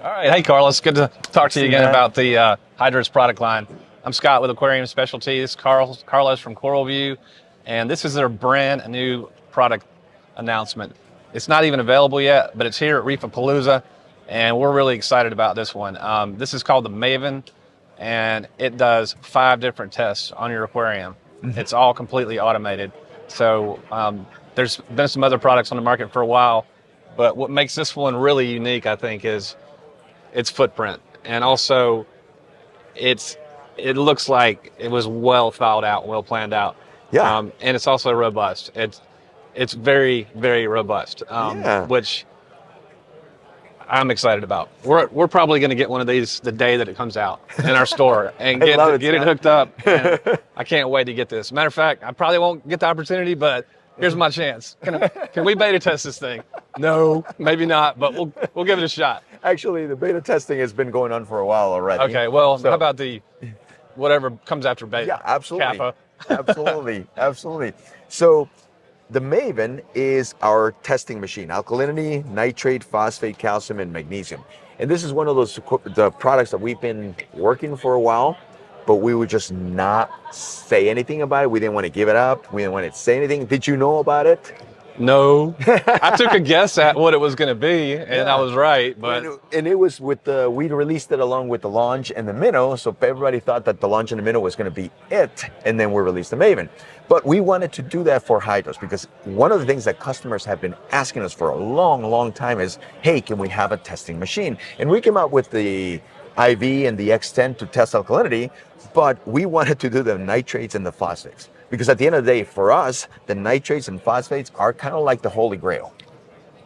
All right. Hey, Carlos. Good to talk to you again about the HYDROS product line. I'm Scott with Aquarium Specialty. This is Carlos from Coral View, and this is their brand new product announcement. It's not even available yet, but it's here at Reefapalooza, and we're really excited about this one. This is called the Maven, and it does 5 different tests on your aquarium. It's all completely automated. So there's been some other products on the market for a while, but what makes this one really unique, I think, is its footprint, and also it looks like it was well thought out, well planned out. Yeah. And it's also robust. It's very, very robust, Yeah. which I'm excited about. We're probably going to get one of these the day that it comes out in our store and get it hooked up. And I can't wait to get this. Matter of fact, I probably won't get the opportunity, but here's my chance. Can we beta test this thing? No, maybe not, but we'll give it a shot. Actually, the beta testing has been going on for a while already. Okay, well, how about the whatever comes after beta? Yeah, absolutely. Kappa. Absolutely. So the Maven is our testing machine: alkalinity, nitrate, phosphate, calcium, and magnesium. And this is one of the products that we've been working for a while, but we would just not say anything about it. We didn't want to give it up. We didn't want to say anything. Did you know about it? No. I took a guess at what it was going to be, and I was right. But and it was with we released it along with the launch and the minnow, so everybody thought that the launch and the minnow was going to be it, and then we released the Maven. But we wanted to do that for HYDROS because one of the things that customers have been asking us for a long, long time is, hey, can we have a testing machine? And we came out with the IV and the X10 to test alkalinity, but we wanted to do the nitrates and the phosphates. Because at the end of the day, for us, the nitrates and phosphates are kind of like the Holy Grail.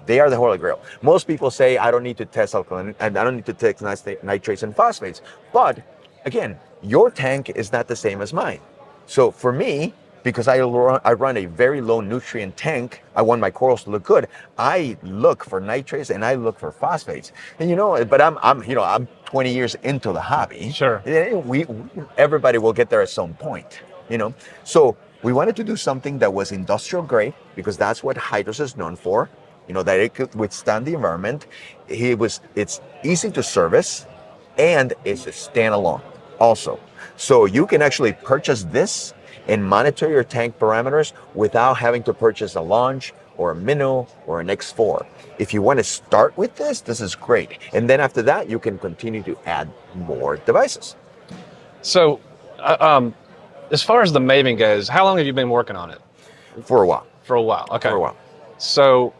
They are the Holy Grail. Most people say, I don't need to test alkalinity, and I don't need to test nitrates and phosphates. But again, your tank is not the same as mine. So for me, because I run a very low nutrient tank, I want my corals to look good. I look for nitrates and I look for phosphates. And but I'm 20 years into the hobby. Sure. Everybody will get there at some point. So we wanted to do something that was industrial grade because that's what HYDROS is known for. That it could withstand the environment. It's easy to service, and it's a standalone also. So you can actually purchase this and monitor your tank parameters without having to purchase a launch or a minnow or an X4. If you want to start with this is great. And then after that, you can continue to add more devices. So, as far as the Maven goes, how long have you been working on it? For a while. For a while, okay. For a while. So,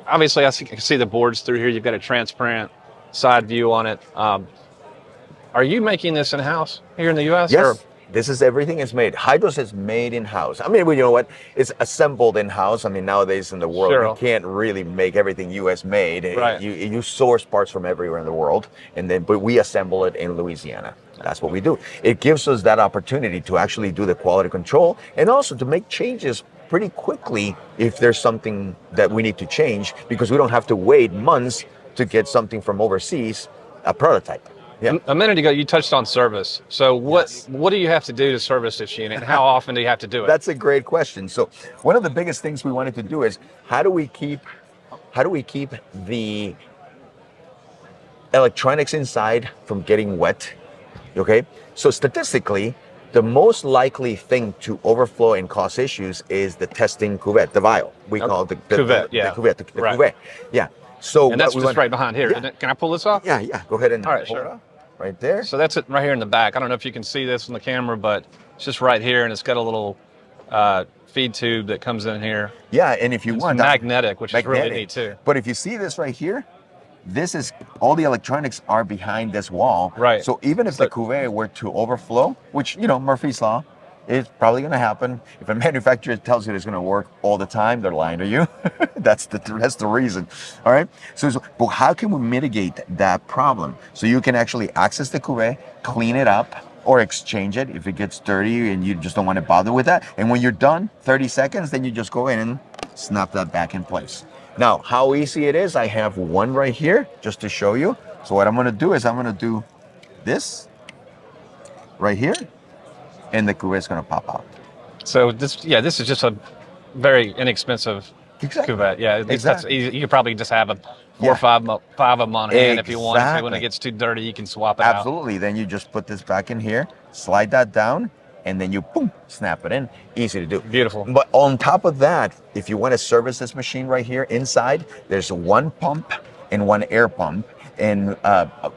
obviously, I can see the boards through here. You've got a transparent side view on it. Are you making this in-house here in the U.S.? Yes. This is everything is made. HYDROS is made in-house. I mean, you know what? It's assembled in-house. I mean, nowadays in the world, you can't really make everything U.S. made. Right. You source parts from everywhere in the world, but we assemble it in Louisiana. That's what we do. It gives us that opportunity to actually do the quality control and also to make changes pretty quickly if there's something that we need to change, because we don't have to wait months to get something from overseas, a prototype. Yeah. A minute ago, you touched on service. So what do you have to do to service this unit? And how often do you have to do it? That's a great question. So one of the biggest things we wanted to do is how do we keep the electronics inside from getting wet? Okay. So statistically, the most likely thing to overflow and cause issues is the testing cuvette, the vial. We call it the cuvette. The cuvette. Yeah. So and that's just right behind here. Yeah. Can I pull this off? Yeah. Go ahead and pull it off. Right there. So that's it right here in the back. I don't know if you can see this on the camera, but it's just right here, and it's got a little feed tube that comes in here. Yeah, and if you want magnetic, which is really neat too. But if you see this right here, this is all the electronics are behind this wall. Right. So even if the cuvette were to overflow, which Murphy's Law, it's probably going to happen. If a manufacturer tells you it's going to work all the time, they're lying to you. That's the reason. All right. But how can we mitigate that problem? So you can actually access the cuvette, clean it up, or exchange it if it gets dirty and you just don't want to bother with that. And when you're done, 30 seconds, then you just go in and snap that back in place. Now, how easy it is, I have one right here just to show you. So what I'm going to do is I'm going to do this right here, and the cuvette is going to pop out. So this is just a very inexpensive cuvette. Yeah, exactly. That's easy. You could probably just have 4 or 5, 5 of them on hand if you want to. When Exactly. it gets too dirty, you can swap it out. Absolutely. Then you just put this back in here, slide that down, and then you boom, snap it in. Easy to do. Beautiful. But on top of that, if you want to service this machine right here inside, there's one pump and one air pump and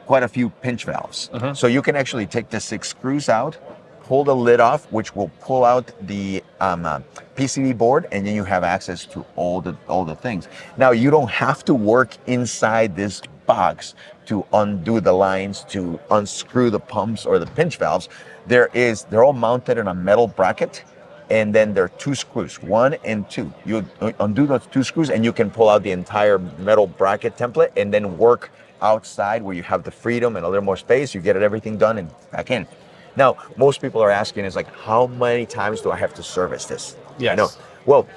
quite a few pinch valves. So you can actually take the 6 screws out, pull the lid off, which will pull out the PCB board, and then you have access to all the things. Now you don't have to work inside this box to undo the lines, to unscrew the pumps or the pinch valves. They're all mounted in a metal bracket, and then there are 2 screws, 1 and 2. You undo those 2 screws, and you can pull out the entire metal bracket template, and then work outside where you have the freedom and a little more space. You get everything done and back in. Now, most people are asking is like, how many times do I have to service this? Yes. No. Well,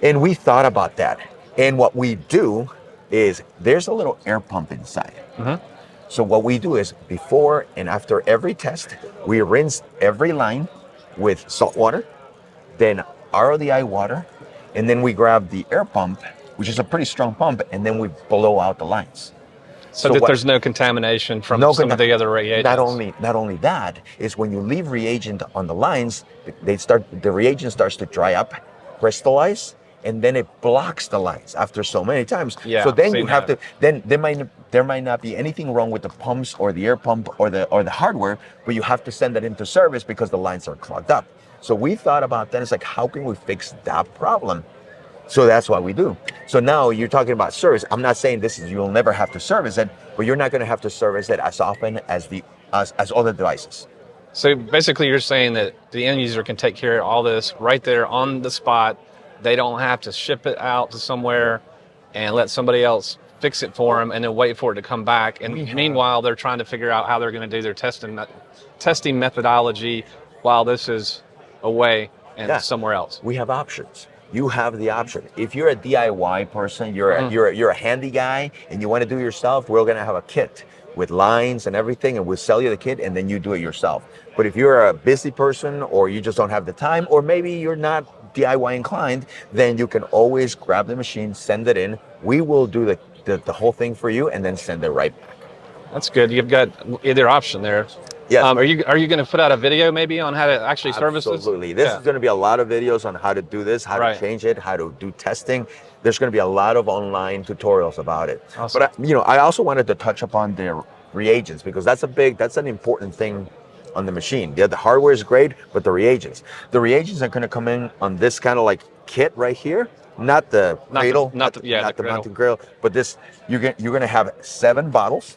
and we thought about that. And what we do is there's a little air pump inside. So what we do is before and after every test, we rinse every line with salt water, then RODI water, and then we grab the air pump, which is a pretty strong pump, and then we blow out the lines. So that there's no contamination from some of the other reagents. Not only that, is when you leave reagent on the lines, the reagent starts to dry up, crystallize, and then it blocks the lines after so many times. Yeah, so then you have to, then there might not be anything wrong with the pumps or the air pump or the hardware, but you have to send that into service because the lines are clogged up. So we thought about that. It's like, how can we fix that problem? So that's what we do. So now you're talking about service. I'm not saying you'll never have to service it, but you're not going to have to service it as often as as other devices. So basically you're saying that the end user can take care of all this right there on the spot. They don't have to ship it out to somewhere and let somebody else fix it for them and then wait for it to come back. And meanwhile, they're trying to figure out how they're going to do their testing methodology while this is away and somewhere else. We have options. You have the option. If you're a DIY person, you're a handy guy, and you want to do it yourself, we're going to have a kit with lines and everything, and we'll sell you the kit, and then you do it yourself. But if you're a busy person, or you just don't have the time, or maybe you're not DIY inclined, then you can always grab the machine, send it in. We will do the whole thing for you, and then send it right back. That's good. You've got either option there. Yes. Are you going to put out a video maybe on how to actually service this? Absolutely. This is going to be a lot of videos on how to do this, how to change it, how to do testing. There's going to be a lot of online tutorials about it. Awesome. But I also wanted to touch upon the reagents, because that's an important thing on the machine. The hardware is great, but the reagents are going to come in on this kind of like kit right here. Not the cradle, not the mounting cradle, but this. You're going to have 7 bottles.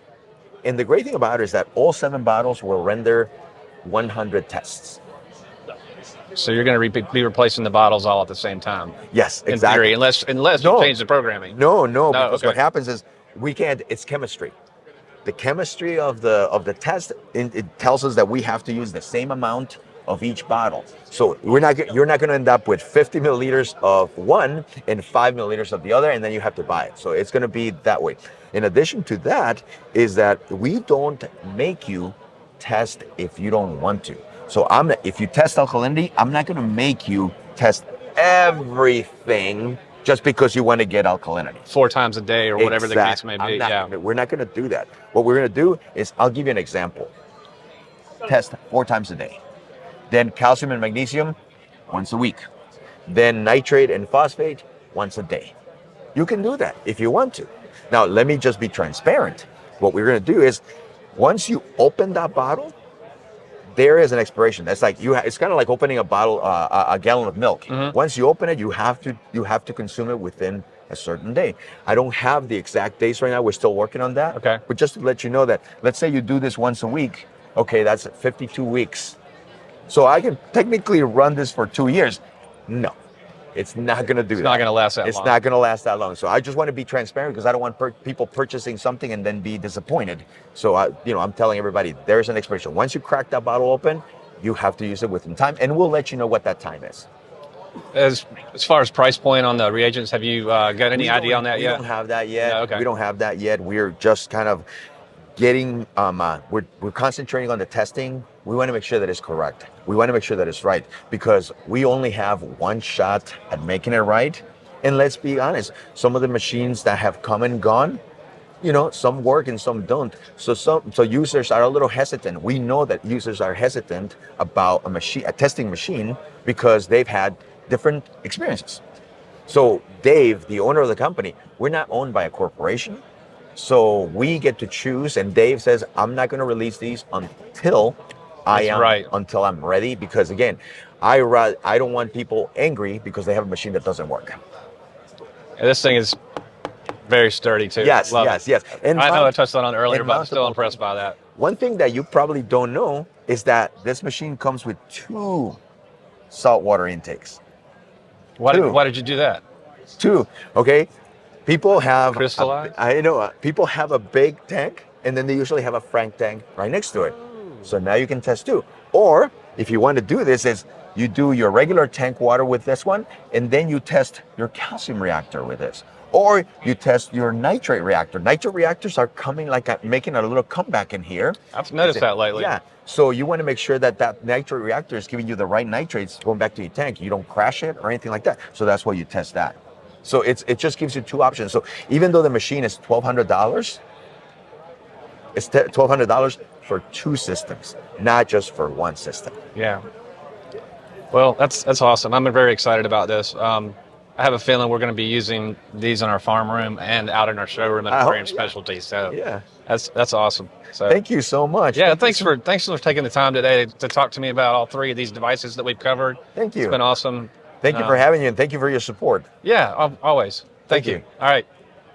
And the great thing about it is that all 7 bottles will render 100 tests. So you're going to be replacing the bottles all at the same time. Yes, exactly. In theory, unless you change the programming. No, because what happens is we can't. It's chemistry. The chemistry of the test, it tells us that we have to use the same amount of each bottle. So you're not going to end up with 50 milliliters of one and 5 milliliters of the other, and then you have to buy it. So it's going to be that way. In addition to that, is that we don't make you test if you don't want to. So if you test alkalinity, I'm not going to make you test everything just because you want to get alkalinity 4 times a day or whatever the case may be. We're not going to do that. What we're going to do is, I'll give you an example. Test 4 times a day. Then calcium and magnesium once a week. Then nitrate and phosphate once a day. You can do that if you want to. Now, let me just be transparent. What we're going to do is, once you open that bottle, there is an expiration. That's like it's kind of like opening a bottle, a gallon of milk. Once you open it, you have to consume it within a certain day. I don't have the exact days right now. We're still working on that. Okay. But just to let you know that, let's say you do this once a week. Okay, that's 52 weeks. So I can technically run this for 2 years. No, it's not going to do that. It's not going to last that long. It's not going to last that long. So I just want to be transparent, because I don't want people purchasing something and then be disappointed. So I'm telling everybody, there's an expiration. Once you crack that bottle open, you have to use it within time, and we'll let you know what that time is. As far as price point on the reagents, have you got any idea on that yet? We don't have that yet. No, okay. We don't have that yet. We're just kind of getting, we're concentrating on the testing. We want to make sure that it's correct. We want to make sure that it's right, because we only have one shot at making it right. And let's be honest, some of the machines that have come and gone, you know, some work and some don't. So users are a little hesitant. We know that users are hesitant about a testing machine, because they've had different experiences. So Dave, the owner of the company, we're not owned by a corporation. So we get to choose, and Dave says, I'm not going to release these until until I'm ready, because again, I don't want people angry because they have a machine that doesn't work. And this thing is very sturdy too. Yes, Love yes, it. yes. And I know I touched on it earlier, and but I'm still mountable. impressed by that. One thing that you probably don't know is that this machine comes with 2 saltwater intakes. Why Two. did you do that? 2, okay? People have Crystallized? I know people have a big tank, and then they usually have a frank tank right next to it. So now you can test 2. Or if you want to do this, is you do your regular tank water with this one, and then you test your calcium reactor with this. Or you test your nitrate reactor. Nitrate reactors are coming making a little comeback in here. I've noticed that lately. Yeah. So you want to make sure that that nitrate reactor is giving you the right nitrates going back to your tank. You don't crash it or anything like that. So that's why you test that. So it just gives you 2 options. So even though the machine is $1,200, it's $1,200 for 2 systems, not just for 1 system. Yeah. Well, that's awesome. I'm very excited about this. I have a feeling we're going to be using these in our farm room and out in our showroom at Aquarium Specialties. So yeah, that's awesome. So thank you so much. Yeah, thanks for taking the time today to talk to me about all 3 of these devices that we've covered. Thank you. It's been awesome. Thank you for having you, and thank you for your support. Yeah, always. Thank you. All right.